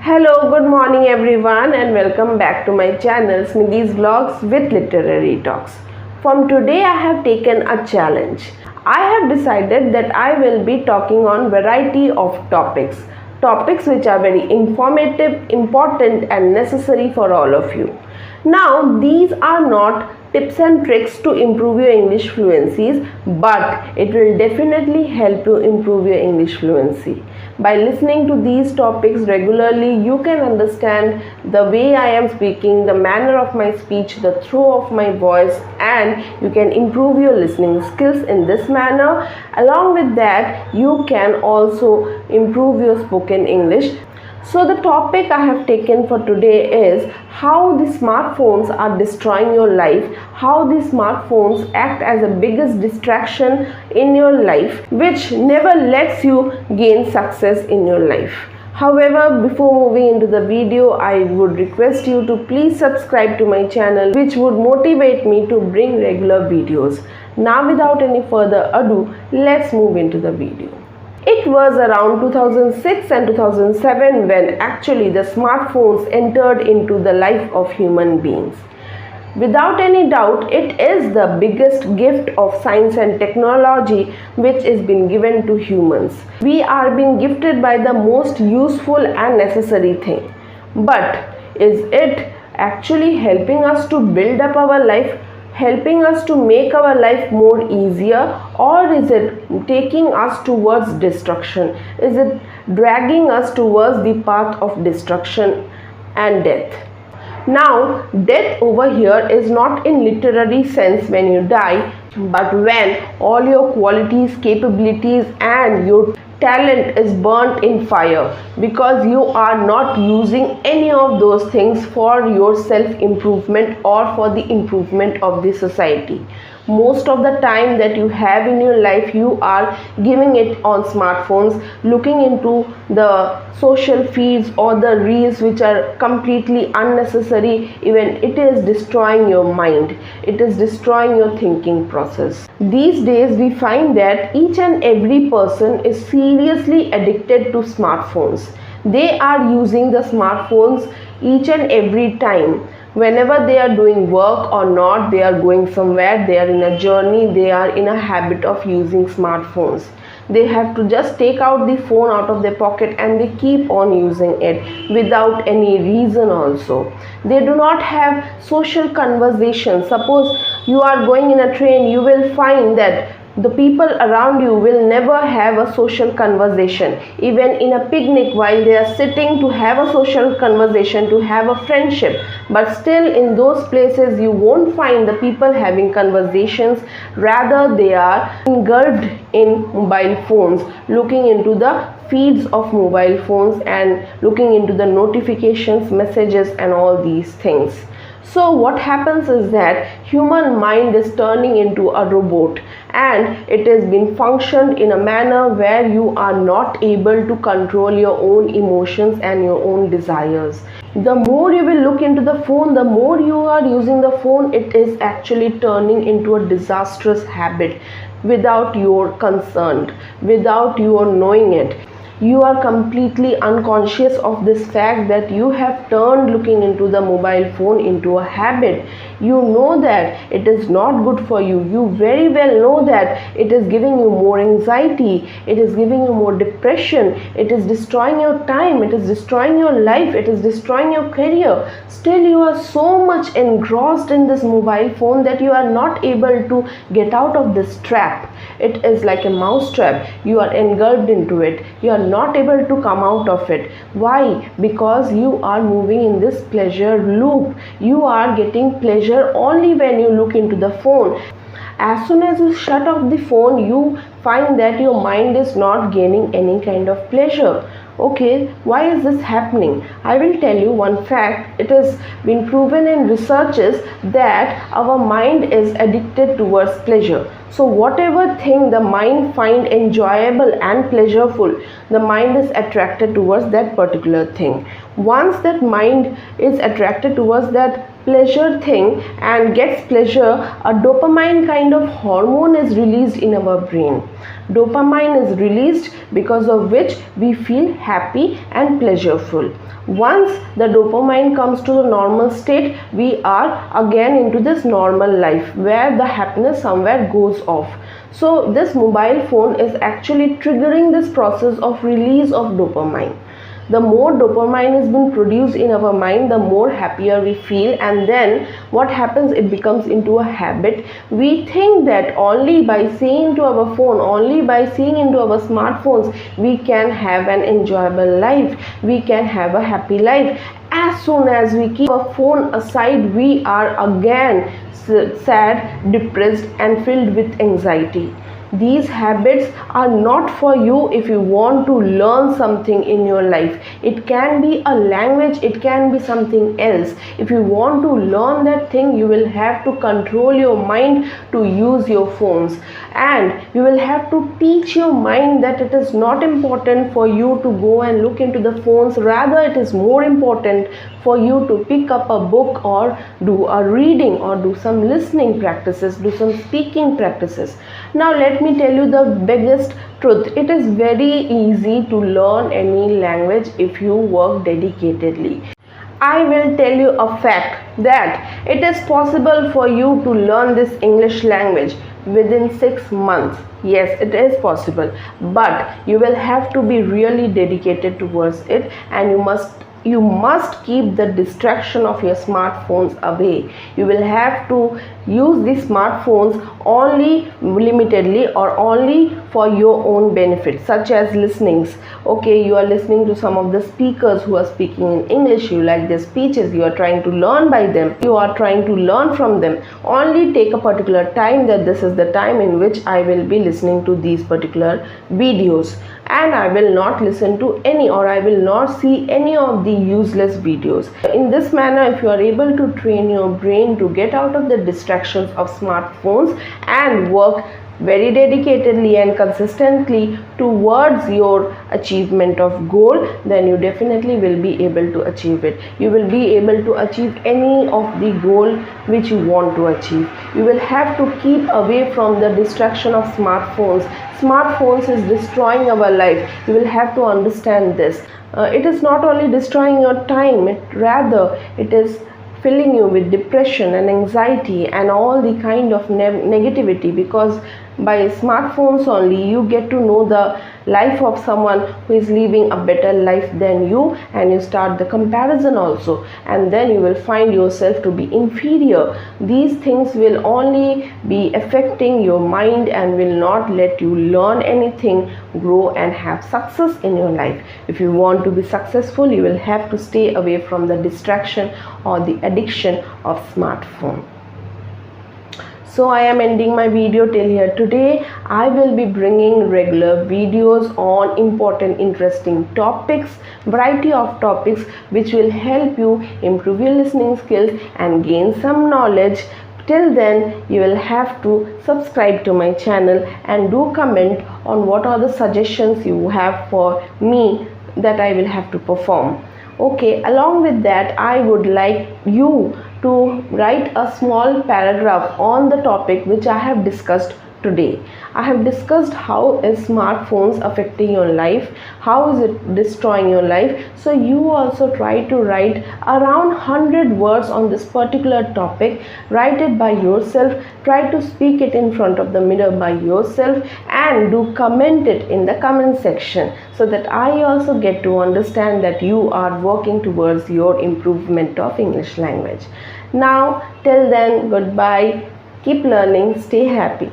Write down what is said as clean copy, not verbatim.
Hello, good morning everyone and welcome back to my channel Smidhi's Vlogs with Literary Talks. From today I have taken a challenge. I have decided that I will be talking on variety of topics which are very informative, important and necessary for all of you. Now these are not tips and tricks to improve your English fluencies, but it will definitely help you improve your English fluency. By listening to these topics regularly, you can understand the way I am speaking, the manner of my speech, the throw of my voice, and you can improve your listening skills in this manner. Along with that, you can also improve your spoken English. So the topic I have taken for today is how the smartphones are destroying your life, how the smartphones act as the biggest distraction in your life, which never lets you gain success in your life. However, before moving into the video, I would request you to please subscribe to my channel, which would motivate me to bring regular videos. Now without any further ado, let's move into the video. It was around 2006 and 2007 when actually the smartphones entered into the life of human beings. Without any doubt, it is the biggest gift of science and technology which is being given to humans. We are being gifted by the most useful and necessary thing. But is it actually helping us to build up our life? Helping us to make our life more easier, or is it taking us towards destruction? Is it dragging us towards the path of destruction and death? Now, death over here is not in literary sense when you die, but when all your qualities, capabilities and your talent is burnt in fire because you are not using any of those things for your self-improvement or for the improvement of the society. Most of the time that you have in your life, you are giving it on smartphones, looking into the social feeds or the reels which are completely unnecessary. Even it is destroying your mind, it is destroying your thinking process. These days we find that each and every person is seriously addicted to smartphones. They are using the smartphones each and every time. Whenever they are doing work or not, they are going somewhere, they are in a journey, they are in a habit of using smartphones. They have to just take out the phone out of their pocket and they keep on using it without any reason also. They do not have social conversations. Suppose you are going in a train, you will find that the people around you will never have a social conversation. Even in a picnic, while they are sitting to have a social conversation, to have a friendship, but still in those places you won't find the people having conversations. Rather they are engulfed in mobile phones, looking into the feeds of mobile phones and looking into the notifications, messages and all these things. So what happens is that human mind is turning into a robot, and it has been functioned in a manner where you are not able to control your own emotions and your own desires. The more you will look into the phone, the more you are using the phone, it is actually turning into a disastrous habit without your consent, without your knowing it. You are completely unconscious of this fact that you have turned looking into the mobile phone into a habit. You know that it is not good for you. You very well know that it is giving you more anxiety, it is giving you more depression, it is destroying your time, it is destroying your life, it is destroying your career. Still you are so much engrossed in this mobile phone that you are not able to get out of this trap. It is like a mousetrap. You are engulfed into it. You are not able to come out of it. Why? Because you are moving in this pleasure loop. You are getting pleasure only when you look into the phone. As soon as you shut off the phone, you find that your mind is not gaining any kind of pleasure. Okay, why is this happening? I will tell you one fact. It has been proven in researches that our mind is addicted towards pleasure. So whatever thing the mind find enjoyable and pleasureful, the mind is attracted towards that particular thing. Once that mind is attracted towards that pleasure thing and gets pleasure, a dopamine kind of hormone is released in our brain. Dopamine is released because of which we feel happy and pleasureful. Once the dopamine comes to the normal state, we are again into this normal life where the happiness somewhere goes off. So this mobile phone is actually triggering this process of release of dopamine. The more dopamine is being produced in our mind, the more happier we feel, and then what happens, it becomes into a habit. We think that only by seeing into our phone, only by seeing into our smartphones, we can have an enjoyable life, we can have a happy life. As soon as we keep our phone aside, we are again sad, depressed, and filled with anxiety. These habits are not for you if you want to learn something in your life. It can be a language, it can be something else. If you want to learn that thing, you will have to control your mind to use your phones, and you will have to teach your mind that it is not important for you to go and look into the phones. Rather, it is more important for you to pick up a book or do a reading or do some listening practices, do some speaking practices. Now let me tell you the biggest truth. It is very easy to learn any language if you work dedicatedly. I will tell you a fact that it is possible for you to learn this English language within 6 months. Yes, it is possible, but you will have to be really dedicated towards it, and you must keep the distraction of your smartphones away. You will have to use these smartphones only limitedly or only for your own benefit, such as listenings. Okay, you are listening to some of the speakers who are speaking in English, you like their speeches, you are trying to learn by them, you are trying to learn from them. Only take a particular time, that this is the time in which I will be listening to these particular videos, and I will not listen to any, or I will not see any of the useless videos. In this manner, if you are able to train your brain to get out of the distractions of smartphones and work very dedicatedly and consistently towards your achievement of goal, then you definitely will be able to achieve it. You will be able to achieve any of the goal which you want to achieve. You will have to keep away from the distraction of smartphones. Smartphones is destroying our life. You will have to understand this. It is not only destroying your time, rather it is filling you with depression and anxiety and all the kind of negativity, because by smartphones only you get to know the life of someone who is living a better life than you, and you start the comparison also, and then you will find yourself to be inferior. These things will only be affecting your mind and will not let you learn anything, grow, and have success in your life. If you want to be successful, you will have to stay away from the distraction or the addiction of smartphone. So I am ending my video till here today. I will be bringing regular videos on important, interesting topics, variety of topics which will help you improve your listening skills and gain some knowledge. Till then, you will have to subscribe to my channel and do comment on what are the suggestions you have for me that I will have to perform. Okay, along with that, I would like you to write a small paragraph on the topic which I have discussed today. I have discussed how is smartphones affecting your life, how is it destroying your life. So you also try to write around 100 words on this particular topic. Write it by yourself, try to speak it in front of the mirror by yourself, and do comment it in the comment section, so that I also get to understand that you are working towards your improvement of English language. Now till then, goodbye, keep learning, stay happy.